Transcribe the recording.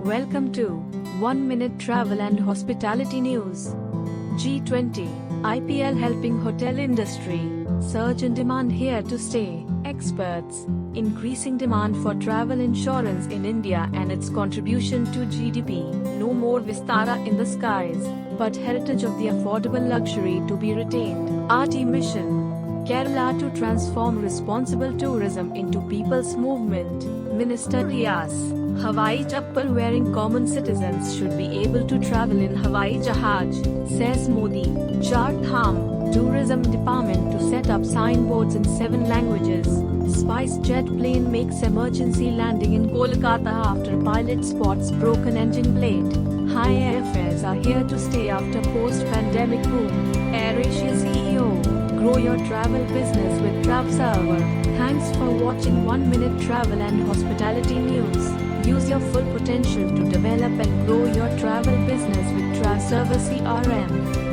Welcome to 1 Minute Travel and Hospitality News. G20, IPL helping hotel industry, surge in demand here to stay, experts, increasing demand for travel insurance in India and its contribution to GDP, no more Vistara in the skies, but heritage of the affordable luxury to be retained. RT mission. Kerala to transform responsible tourism into people's movement. Minister Rias. Hawaii chappal wearing common citizens should be able to travel in Hawaii Jahaj, says Modi. Char Dham, Tourism Department to set up signboards in 7 languages. Spice jet plane makes emergency landing in Kolkata after pilot spots broken engine blade. High airfares are here to stay after post-pandemic boom. AirAsia CEO. Grow your travel business with TravServer. Thanks for watching 1 Minute Travel and Hospitality News. Use your full potential to develop and grow your travel business with TravServer CRM.